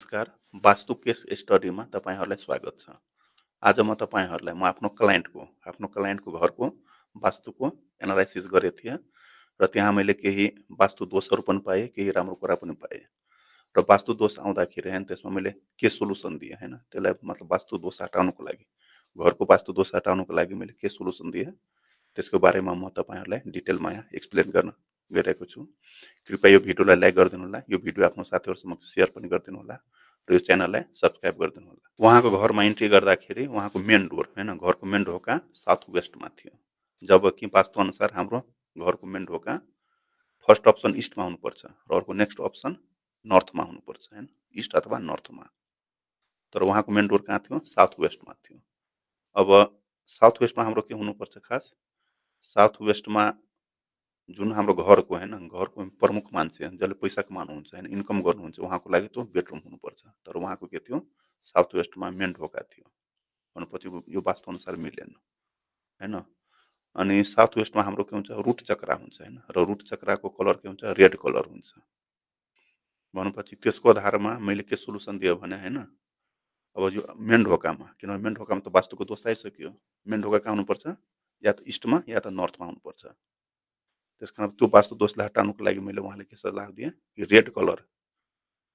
नमस्कार, वास्तु केस स्टडीमा तपाईँहरूलाई स्वागत छ। आज म आफ्नो क्लायन्टको घरको वास्तुको एनालाइसिस गरेको थिएँ र त्यहाँ मैले केही वास्तु दोषहरू पनि पाएँ, केही राम्रो कुरा पनि पाएँ। र वास्तु दोष आउँदाखेरि त्यसमा मैले के सोल्युसन दिएँ होइन, त्यसलाई मतलब वास्तु दोष हटाउनुको लागि, घरको वास्तु दोष हटाउनुको लागि मैले के सोल्युसन दिएँ, त्यसको बारेमा म तपाईँहरूलाई डिटेलमा यहाँ एक्सप्लेन गर्न गइरहेको छु। कृपया यो भिडियोलाई लाइक गरिदिनु होला, यो भिडियो आफ्नो साथीहरूसमक्ष सेयर पनि गरिदिनु होला र यो च्यानललाई सब्सक्राइब गरिदिनु होला। उहाँको घरमा इन्ट्री गर्दाखेरि उहाँको मेन डोर होइन, घरको मेन ढोका साउथ वेस्टमा थियो, जबकि वास्तुअनुसार हाम्रो घरको मेन ढोका फर्स्ट अप्सन इस्टमा हुनुपर्छ र अर्को नेक्स्ट अप्सन नर्थमा हुनुपर्छ होइन, इस्ट अथवा नर्थमा। तर उहाँको मेन डोर कहाँ थियो? साउथ वेस्टमा थियो। अब साउथ वेस्टमा हाम्रो के हुनुपर्छ खास? साउथ वेस्टमा जुन हाम्रो घरको होइन, घरको प्रमुख मान्छे जसले पैसा कमाउनुहुन्छ होइन, इन्कम गर्नुहुन्छ, उहाँको लागि त्यो बेडरुम हुनुपर्छ। तर उहाँको के थियो? साउथ वेस्टमा मेन ढोका थियो। भनेपछि यो वास्तुअनुसार मिलेन होइन। अनि साउथ वेस्टमा हाम्रो के हुन्छ? रुट चक्रा हुन्छ होइन, र रुट चक्राको कलर के हुन्छ? रेड कलर हुन्छ। भनेपछि त्यसको आधारमा मैले के सोल्युसन दिएँ भने होइन, अब यो मेन ढोकामा, किनभने मेन ढोकामा त वास्तुको दोष आइसक्यो। मेन ढोका कहाँ हुनुपर्छ? या त इस्टमा या त नर्थमा हुनुपर्छ। त्यस कारण त्यो वास्तु दोषलाई हटाउनुको लागि मैले उहाँलाई के सल्लाह दिएँ कि रेड कलर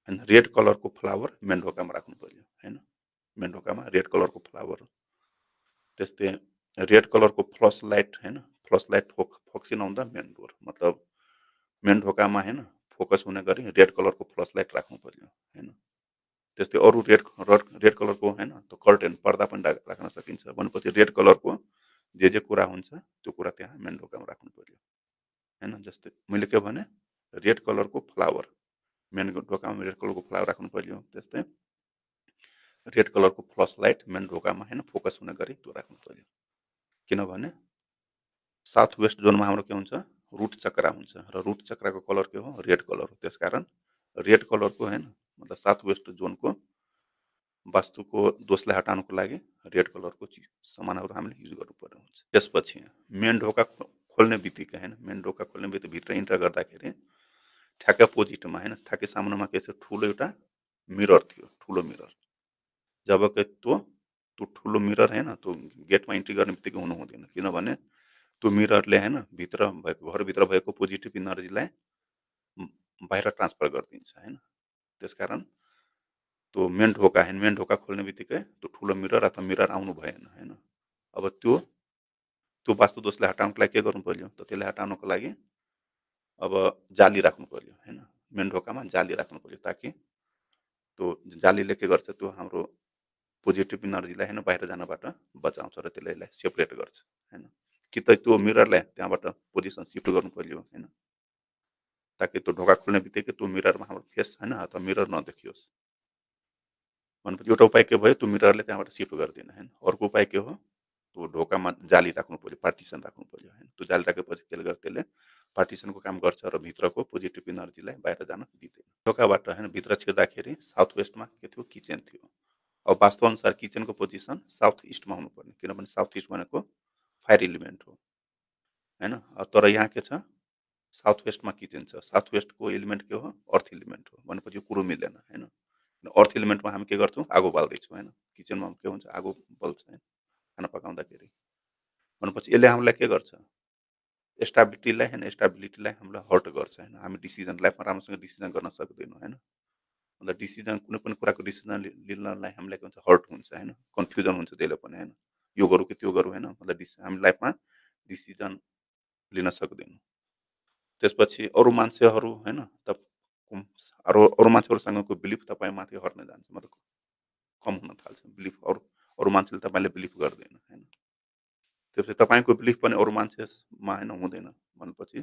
होइन, रेड कलरको फ्लावर मेन ढोकामा राख्नु पर्यो होइन, मेन ढोकामा रेड कलरको फ्लावर। त्यस्तै रेड कलरको फ्लस लाइट होइन, flush light focusing on the main door, मतलब मेन ढोकामा होइन फोकस हुने गरी रेड कलरको फ्लस लाइट राख्नु पर्यो होइन। त्यस्तै अरू रेड कलरको होइन त्यो कर्टेन पर्दा पनि राख्न सकिन्छ। भनेपछि रेड कलरको जे कुरा हुन्छ त्यो कुरा त्यहाँ मेन ढोकामा राख्नु पर्यो होइन। जस्तै मैले के भने रेड कलरको फ्लावर मेन ढोकामा रेड कलरको फ्लावर राख्नु पर्यो। त्यस्तै रेड कलरको फ्लस लाइट मेन ढोकामा होइन फोकस हुने गरी त्यो राख्नु पर्यो। किनभने साउथ वेस्ट जोनमा हाम्रो के हुन्छ? रुट चक्रा हुन्छ र रुट चक्राको कलर के हो? रेड कलर हो। त्यसकारण रेड कलरको होइन, मतलब साउथ वेस्ट जोनको वास्तुको दोषलाई हटाउनुको लागि रेड कलरको सामानहरू हामीले युज गर्नु पर्ने हुन्छ। त्यसपछि मेन ढोका खोल्ने बित्तिकै होइन, मेन ढोका खोल्ने बित्तिकै भित्र इन्टर गर्दाखेरि ठ्याक्कै अपोजिटमा होइन, ठ्याक्कै सामुन्नेमा के छ? ठुलो एउटा मिरर थियो, ठुलो मिरर। जबकि त्यो ठुलो मिरर होइन, त्यो गेटमा इन्ट्री गर्ने बित्तिकै हुनु हुँदैन। किनभने त्यो मिररले होइन भित्र भएको, घरभित्र भएको पोजिटिभ इनर्जीलाई बाहिर ट्रान्सफर गरिदिन्छ होइन। त्यसकारण त्यो मेन ढोका होइन, मेन ढोका खोल्ने बित्तिकै त्यो ठुलो मिरर अथवा मिरर आउनु भएन होइन। अब त्यो वास्तु दोषलाई हटाउनुको लागि के गर्नु पर्यो? त त्यसलाई हटाउनुको लागि अब जाली राख्नु पर्यो होइन, मेन ढोकामा जाली राख्नु पर्यो, ताकि त्यो जालीले के गर्छ? त्यो हाम्रो पोजिटिभ इनर्जीलाई होइन बाहिर जानबाट बचाउँछ र त्यसले यसलाई सेपरेट गर्छ होइन। कि त त्यो मिररलाई त्यहाँबाट पोजिसन सिफ्ट गर्नु पर्यो होइन, ताकि त्यो ढोका खोल्ने बित्तिकै त्यो मिररमा हाम्रो फेस होइन अथवा मिरर नदेखियोस्। भनेपछि एउटा उपाय के भयो? त्यो मिररले त्यहाँबाट सिफ्ट गरिदिन होइन। अर्को उपाय के हो? त्यो ढोकामा जाली राख्नु पर्यो, पार्टिसन राख्नु पर्यो होइन। त्यो जाली राखेपछि त्यसले गर्दा त्यसले पार्टिसनको काम गर्छ र भित्रको पोजिटिभ इनर्जीलाई बाहिर जान दिँदैन। ढोकाबाट होइन भित्र छिर्दाखेरि साउथ वेस्टमा के थियो? किचन थियो। अब वास्तुअनुसार किचनको पोजिसन साउथ इस्टमा हुनुपर्ने, किनभने साउथ इस्ट भनेको फायर इलिमेन्ट हो होइन। तर यहाँ के छ? साउथ वेस्टमा किचन छ। साउथ वेस्टको एलिमेन्ट के हो? अर्थ एलिमेन्ट हो। भनेपछि यो कुरो मिल्दैन होइन। अर्थ एलिमेन्टमा हामी के गर्छौँ? आगो बाल्दैछौँ होइन। किचनमा के हुन्छ? आगो बल्छ होइन खाना पकाउँदाखेरि। भनेपछि यसले हामीलाई के गर्छ? स्टेबिलिटीलाई होइन, स्टेबिलिटीलाई हामीलाई हर्ट गर्छ होइन। हामी डिसिजन लाइफमा राम्रोसँग डिसिजन गर्न सक्दैनौँ होइन। मतलब डिसिजन कुनै पनि कुराको डिसिजन लिनलाई हामीलाई के हुन्छ? हर्ट हुन्छ होइन, कन्फ्युजन हुन्छ त्यसले पनि होइन। यो गरौँ कि त्यो गरौँ होइन, मतलब हामी लाइफमा डिसिजन लिन सक्दैनौँ। त्यसपछि अरू मान्छेहरू होइन अरू मान्छेहरूसँगको बिलिफ तपाईँमाथि हट्न जान्छ, मतलब कम हुन थाल्छ बिलिफ। अरू मान्छेले तपाईँले बिलिफ गर्दैन होइन। त्यसपछि तपाईँको बिलिफ पनि अरू मान्छेमा होइन हुँदैन। भनेपछि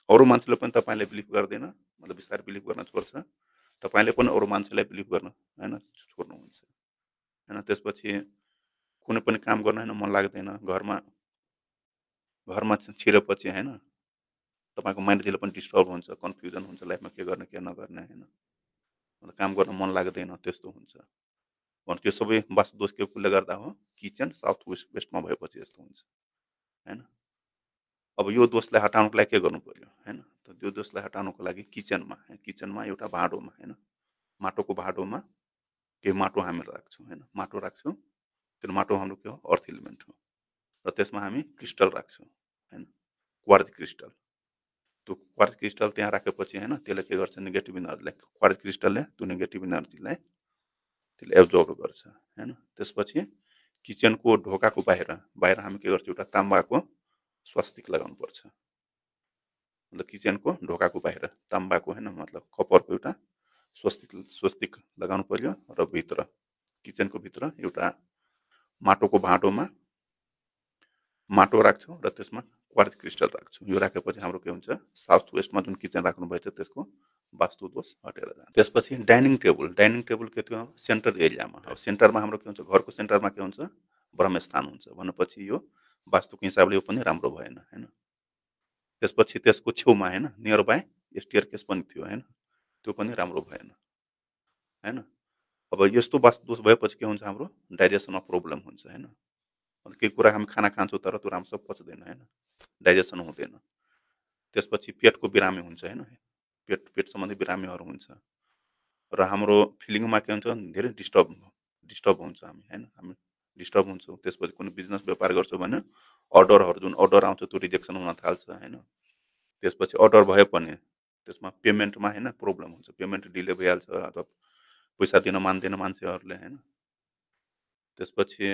अरू मान्छेले पनि तपाईँले बिलिफ गर्दैन, मतलब बिस्तारै बिलिफ गर्न छोड्छ। तपाईँले पनि अरू मान्छेलाई बिलिभ गर्न होइन छोड्नुहुन्छ होइन। त्यसपछि कुनै पनि काम गर्न होइन मन लाग्दैन। घरमा छिरेपछि होइन तपाईँको माइन्ड जहिले पनि डिस्टर्ब हुन्छ, कन्फ्युजन हुन्छ, लाइफमा के गर्ने के नगर्ने होइन, काम गर्न मन लाग्दैन, त्यस्तो हुन्छ। भने त्यो सबै वास्तु दोष के कुले गर्दा हो? किचन साउथ वेस्टमा भएपछि यस्तो हुन्छ होइन। अब यो दोषलाई हटाउनुको लागि के गर्नु पर्यो होइन? त त्यो दोषलाई हटाउनुको लागि किचनमा एउटा भाँडोमा होइन माटोको भाँडोमा केही माटो हामी राख्छौँ होइन, माटो राख्छौँ। त्यो माटो हाम्रो के हो? अर्थ एलिमेन्ट हो। र त्यसमा हामी क्रिस्टल राख्छौँ होइन, क्वार्ज क्रिस्टल। त्यो क्वार्ज क्रिस्टल त्यहाँ राखेपछि होइन, त्यसले के गर्छ? नेगेटिभ इनर्जीलाई, क्वार्ज क्रिस्टलले त्यो नेगेटिभ इनर्जीलाई त्यसले एब्जर्भ गर्छ होइन। त्यसपछि किचनको ढोकाको बाहिर बाहिर हामी के गर्छौँ? एउटा ताम्बाको स्वास्तिक लगाउनुपर्छ। मतलब किचनको ढोकाको बाहिर ताम्बाको होइन, मतलब कपरको एउटा स्वस्तिक स्वस्तिक लगाउनु पर्यो। र भित्र किचनको भित्र एउटा माटोको भाँडोमा माटो राख्छौँ र त्यसमा क्वार्ज क्रिस्टल राख्छौँ। यो राखेपछि हाम्रो के हुन्छ? साउथ वेस्टमा जुन किचन राख्नुभएछ त्यसको वास्तु दोष हटेर जान्छ। त्यसपछि डाइनिङ टेबल के थियो? सेन्टर एरियामा। अब सेन्टरमा हाम्रो के हुन्छ? घरको सेन्टरमा के हुन्छ? ब्रह्मस्थान हुन्छ। भनेपछि यो वास्तुको हिसाबले यो पनि राम्रो भएन होइन। त्यसपछि त्यसको छेउमा होइन, नियर बाई स्टेयरकेस पनि थियो होइन, त्यो पनि राम्रो भएन होइन। अब यस्तो वास्तु दोष भएपछि के हुन्छ? हाम्रो डाइजेसनमा प्रब्लम हुन्छ होइन। केही कुरा हामी खाना खान्छौँ तर त्यो राम्रोसँग पच्दैन होइन, डाइजेसन हुँदैन। त्यसपछि पेटको बिरामी हुन्छ होइन, पेट सम्बन्धी बिरामीहरू हुन्छ। र हाम्रो फिलिङमा के हुन्छ? धेरै डिस्टर्ब हुन्छ हामी होइन, हामी डिस्टर्ब हुन्छौँ। त्यसपछि कुनै बिजनेस व्यापार गर्छौँ भने अर्डरहरू जुन अर्डर आउँछ त्यो रिजेक्सन हुन थाल्छ होइन। त्यसपछि अर्डर भए पनि त्यसमा पेमेन्टमा होइन प्रब्लम हुन्छ, पेमेन्ट डिले भइहाल्छ अथवा पैसा दिन मान्दैन मान्छेहरूले होइन। त्यसपछि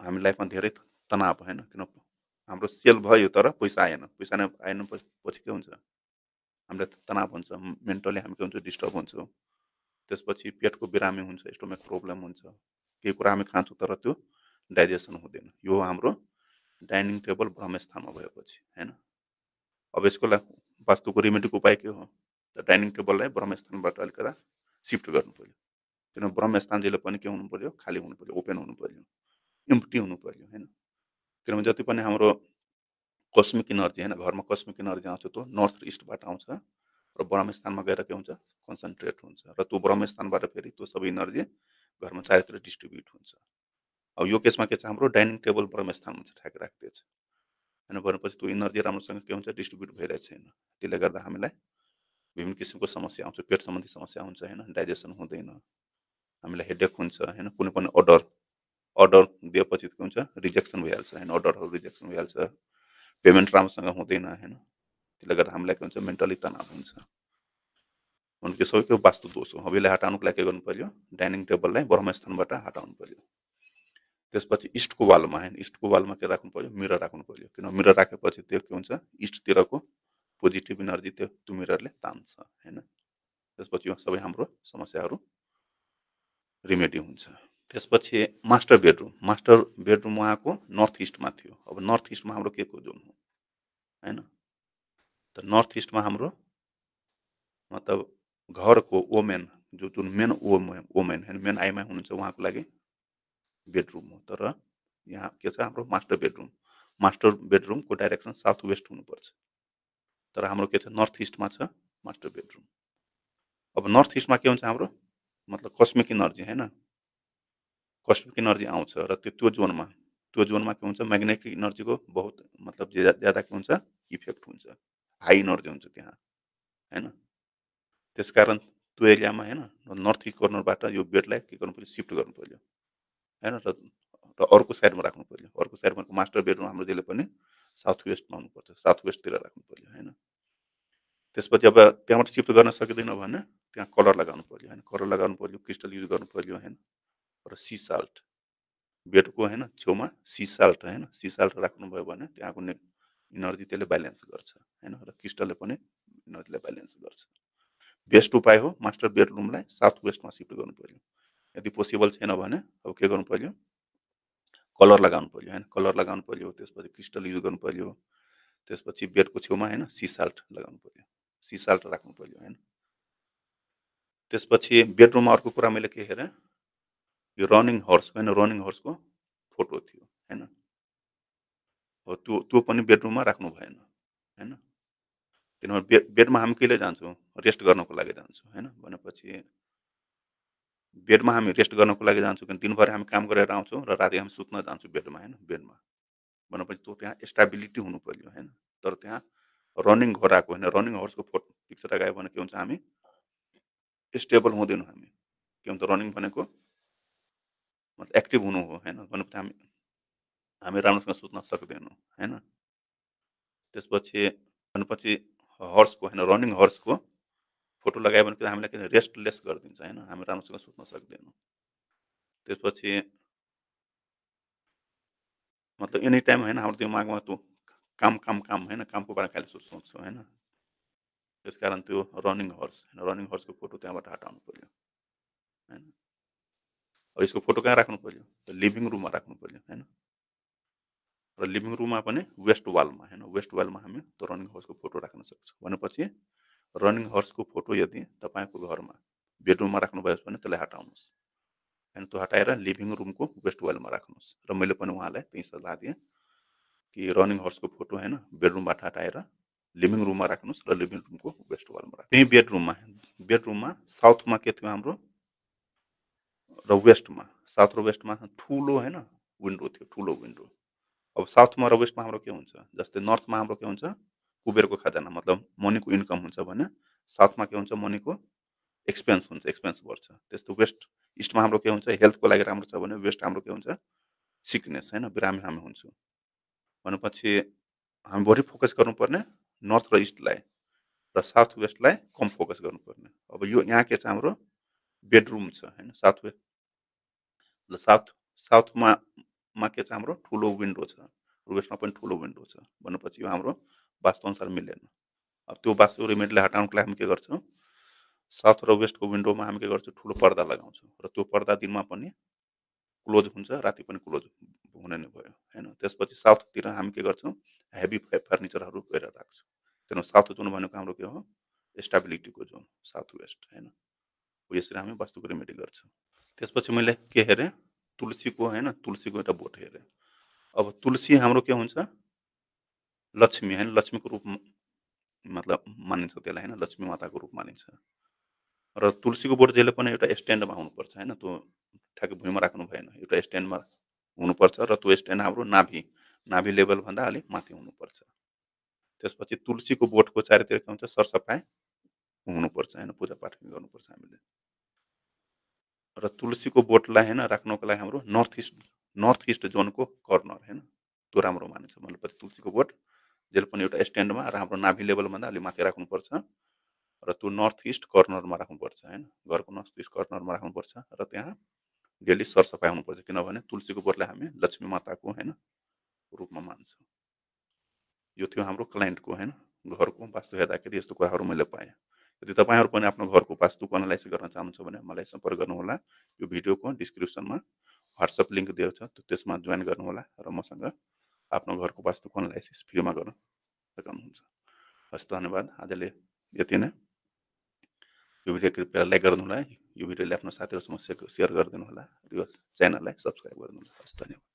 हामी लाइफमा धेरै तनाव होइन, किन हाम्रो सेल भयो तर पैसा आएन, पैसा आएन पछि के हुन्छ? हामीलाई तनाव हुन्छ, मेन्टली हामी के हुन्छ? डिस्टर्ब हुन्छौँ। त्यसपछि पेटको बिरामी हुन्छ, स्टोमक प्रब्लम हुन्छ। केही कुरा हामी खान्छौँ तर त्यो डाइजेसन हुँदैन। यो हाम्रो डाइनिङ टेबल ब्रह्मस्थानमा भएपछि होइन। अब यसको लागि वास्तुको रेमेडीको उपाय के हो? त डाइनिङ टेबललाई ब्रह्मस्थानबाट अलिकता सिफ्ट गर्नु पर्यो। किनभने ब्रह्मस्थान जहिले पनि के हुनु पर्यो? खाली हुनु पर्यो, ओपन हुनु पर्यो, इम्प्टी हुनु पर्यो होइन। किनभने जति पनि हाम्रो कस्मिक इनर्जी होइन, घरमा कस्मिक इनर्जी आउँछ त्यो नर्थ इस्टबाट आउँछ र ब्रह्मस्थानमा गएर के हुन्छ? कन्सन्ट्रेट हुन्छ र त्यो ब्रह्मस्थानबाट फेरि त्यो सबै इनर्जी घरमा चारैतिर डिस्ट्रिब्युट हुन्छ। अब यो केसमा के छ? हाम्रो डाइनिङ टेबल ब्रह्मस्थानमा छ, ठ्याक राखिदिएछ होइन। भनेपछि त्यो इनर्जी राम्रोसँग के हुन्छ? डिस्ट्रिब्युट भइरहेको छैन। त्यसले गर्दा हामीलाई विभिन्न किसिमको समस्या आउँछ, पेट सम्बन्धी समस्या हुन्छ होइन, डाइजेसन हुँदैन, हामीलाई हेडेक हुन्छ होइन। कुनै पनि अर्डर दिएपछि के हुन्छ? रिजेक्सन भइहाल्छ होइन, अर्डरहरू रिजेक्सन भइहाल्छ, पेमेन्ट राम्रोसँग हुँदैन होइन। त्यसले गर्दा हामीलाई के हुन्छ? मेन्टली तनाव हुन्छ। भनेको सबैको वास्तु दोष हो। अब यसलाई हटाउनुको लागि के गर्नु पर्यो? डाइनिङ टेबललाई ब्रह्मस्थानबाट हटाउनु पर्यो। त्यसपछि इस्टको वालमा होइन, इस्टको वालमा के राख्नु पर्यो? मिरर राख्नु पर्यो। किन मिरर राखेपछि त्यो के हुन्छ? इस्टतिरको पोजिटिभ इनर्जी त्यो मिररले तान्छ होइन। त्यसपछि यो सबै हाम्रो समस्याहरू रिमेडी हुन्छ। त्यसपछि मास्टर बेडरुम उहाँको नर्थ इस्टमा थियो। अब नर्थ इस्टमा हाम्रो के को जोन हो होइन। त नर्थ इस्टमा हाम्रो मतलब घरको वोमेन जुन मेन वोमेन होइन, मेन आइमा हुनुहुन्छ उहाँको लागि बेडरुम हो। तर यहाँ के छ? हाम्रो मास्टर बेडरुमको डाइरेक्सन साउथ वेस्ट हुनुपर्छ। तर हाम्रो के छ? नर्थ इस्टमा छ मास्टर बेडरुम। अब नर्थ इस्टमा के हुन्छ? हाम्रो मतलब कस्मिक इनर्जी होइन, कस्मिक इनर्जी आउँछ र त्यो जोनमा के हुन्छ? म्याग्नेटिक इनर्जीको बहुत मतलब ज्यादा के हुन्छ? इफेक्ट हुन्छ, हाई इनर्जी हुन्छ त्यहाँ होइन। त्यसकारण त्यो एरियामा होइन, नर्थ इस्ट कर्नरबाट यो बेडलाई के गर्नु पर्यो? सिफ्ट गर्नु पर्यो होइन। र अर्को साइडमा राख्नु पर्यो। अर्को साइडमा मास्टर बेडरुम हाम्रो जहिले पनि साउथ वेस्टमा हुनुपर्छ, साउथ वेस्टतिर राख्नु पर्यो होइन। त्यसपछि अब त्यहाँबाट सिफ्ट गर्न सकिँदैन भने त्यहाँ कलर लगाउनु पर्यो होइन, कलर लगाउनु पर्यो, क्रिस्टल युज गर्नु पर्यो होइन। र सी साल्ट बेडको होइन छेउमा सी साल्ट होइन, सी साल्ट राख्नुभयो भने त्यहाँको इनर्जी त्यसले ब्यालेन्स गर्छ होइन, र क्रिस्टलले पनि इनर्जीलाई ब्यालेन्स गर्छ। बेस्ट उपाय हो मास्टर बेडरुमलाई साउथ वेस्टमा सिफ्ट गर्नु पर्यो। यदि पोसिबल छैन भने अब के गर्नु पर्यो? कलर लगाउनु पर्यो होइन, कलर लगाउनु पर्यो। त्यसपछि क्रिस्टल युज गर्नु पर्यो। त्यसपछि बेडको छेउमा होइन सी साल्ट लगाउनु पर्यो, सी साल्ट राख्नु पर्यो होइन। त्यसपछि बेडरुममा अर्को कुरा मैले के हेरेँ? यो रनिङ हर्सको होइन, रनिङ हर्सको फोटो थियो होइन। हो त्यो पनि बेडरुममा राख्नु भएन होइन। किनभने बेडमा हामी कहिले जान्छौँ? रेस्ट गर्नको लागि जान्छौँ होइन। भनेपछि बेडमा हामी रेस्ट गर्नको लागि जान्छौँ, किन दिनभरि हामी काम गरेर आउँछौँ र राति हामी सुत्न जान्छौँ बेडमा होइन, बेडमा। भनेपछि त्यो त्यहाँ स्टेबिलिटी हुनु पर्यो होइन। तर त्यहाँ रनिङ घोडाको होइन, रनिङ हर्सको फोटो पिक्चर लगायो भने के हुन्छ? हामी स्टेबल हुँदैनौँ हामी। के भन्छ रनिङ भनेको मतलब एक्टिभ हुनु हो होइन भनेपछि हामी राम्रोसँग सुत्न सक्दैनौँ होइन। त्यसपछि भनेपछि हर्सको होइन रनिङ हर्सको फोटो लगायो भने हामीलाई किन रेस्टलेस गरिदिन्छ होइन, हामी राम्रोसँग सुत्न सक्दैनौँ। त्यसपछि मतलब एनी टाइम होइन हाम्रो दिमागमा त्यो काम होइन, कामको बारेमा खालि सोच्छौँ होइन। त्यसकारण त्यो रनिङ हर्सको फोटो त्यहाँबाट हटाउनु पर्यो होइन। अब यसको फोटो कहाँ राख्नु पर्यो? लिभिङ रुममा राख्नु पर्यो होइन। र लिभिङ रुममा पनि वेस्ट वालमा होइन, वेस्ट वालमा हामी त्यो रनिङ हर्सको फोटो राख्न सक्छौँ। भनेपछि रनिङ हर्सको फोटो यदि तपाईँको घरमा बेडरुममा राख्नुभयो भने त्यसलाई हटाउनुहोस् होइन, त्यो हटाएर लिभिङ रुमको वेस्ट वालमा राख्नुहोस्। र मैले पनि उहाँलाई त्यही सल्लाह दिएँ कि रनिङ हर्सको फोटो होइन बेडरुमबाट हटाएर लिभिङ रुममा राख्नुहोस् र लिभिङ रुमको वेस्ट वालमा राख्नु। त्यही बेडरुममा साउथमा के थियो हाम्रो र वेस्टमा, साउथ र वेस्टमा ठुलो होइन विन्डो थियो, ठुलो विन्डो। अब साउथमा र वेस्टमा हाम्रो के हुन्छ, जस्तै नर्थमा हाम्रो के हुन्छ कुबेरको खजाना मतलब मनीको इन्कम हुन्छ भने साउथमा के हुन्छ मनीको एक्सपेन्स हुन्छ, एक्सपेन्स बढ्छ। त्यस्तो वेस्ट इस्टमा हाम्रो के हुन्छ हेल्थको लागि राम्रो छ भने वेस्ट हाम्रो के हुन्छ सिकनेस होइन, बिरामी हामी हुन्छौँ। भनेपछि हामी बढी फोकस गर्नुपर्ने नर्थ र इस्टलाई र साउथ वेस्टलाई कम फोकस गर्नुपर्ने। अब यो यहाँ के छ हाम्रो बेडरुम छ होइन, साउथ साउथमा के छ हाम्रो ठुलो विन्डो छ, वेस्टमा पनि ठुलो विन्डो छ। भनेपछि यो हाम्रो वास्तुअनुसार मिलेन। अब त्यो वास्तु रेमेडीलाई हटाउनको लागि हामी के गर्छौँ, साउथ र वेस्टको विन्डोमा हामी के गर्छौँ ठुलो पर्दा लगाउँछौँ र त्यो पर्दा दिनमा पनि क्लोज हुन्छ, राति पनि क्लोज हुने नै भयो होइन। त्यसपछि साउथतिर हामी के गर्छौँ हेभी फर्निचरहरू गरेर राख्छौँ। किनभने साउथ जोन भनेको हाम्रो के हो स्टेबिलिटीको जोन, साउथ वेस्ट होइन। यसरी हामी वास्तुको रेमेडी गर्छौँ। त्यसपछि मैले के हेरेँ तुलसीको होइन, तुलसीको एउटा बोट हेरेँ। अब तुलसी हाम्रो के हुन्छ लक्ष्मी होइन, लक्ष्मीको रूप मतलब मानिन्छ त्यसलाई होइन, लक्ष्मी माताको रूप मानिन्छ। र तुलसीको बोट जहिले पनि एउटा स्ट्यान्डमा हुनुपर्छ होइन, त्यो ठ्याक्कै भुइँमा राख्नु भएन, एउटा स्ट्यान्डमा हुनुपर्छ र त्यो स्ट्यान्ड हाम्रो नाभि लेभलभन्दा अलिक माथि हुनुपर्छ। त्यसपछि तुलसीको बोटको चारैतिर के हुन्छ सरसफाइ हुनुपर्छ होइन, पूजापाठ गर्नुपर्छ हामीले। र तुलसीको बोटलाई होइन राख्नको लागि हाम्रो नर्थ इस्ट जोनको कर्नर होइन त्यो राम्रो मानिन्छ। भनेपछि तुलसीको बोट जहिले पनि एउटा स्ट्यान्डमा र हाम्रो नाभि लेभलभन्दा अलिक माथि राख्नुपर्छ र त्यो नर्थ इस्ट कर्नरमा राख्नुपर्छ होइन, घरको नर्थ इस्ट कर्नरमा राख्नुपर्छ र त्यहाँ डेली सरसफाइ हुनुपर्छ। किनभने तुलसीको बोटलाई हामी लक्ष्मी माताको होइन रूपमा मान्छौँ। यो थियो हाम्रो क्लाइन्टको होइन घरको वास्तु हेर्दाखेरि यस्तो कुराहरू मैले पाएँ। यदि तपाईँहरू पनि आफ्नो घरको वास्तुको एनालाइसिस गर्न चाहनुहुन्छ भने मलाई सम्पर्क गर्नुहोला। यो भिडियोको डिस्क्रिप्सनमा व्हाट्सएप लिङ्क दिएको छ, त्यसमा जोइन गर्नुहोला र मसँग आफ्नो घरको वास्तुको एनालाइसिस फ्रीमा गर्न सक्नुहुन्छ। हस् धन्यवाद। आजले यति नै। यो भिडियो कृपया लाइक गर्नुहोला, यो भिडियोले आफ्नो साथीहरूसँग सेयर गरिदिनुहोला र यो च्यानललाई सब्सक्राइब गर्नुहोला। हस् धन्यवाद।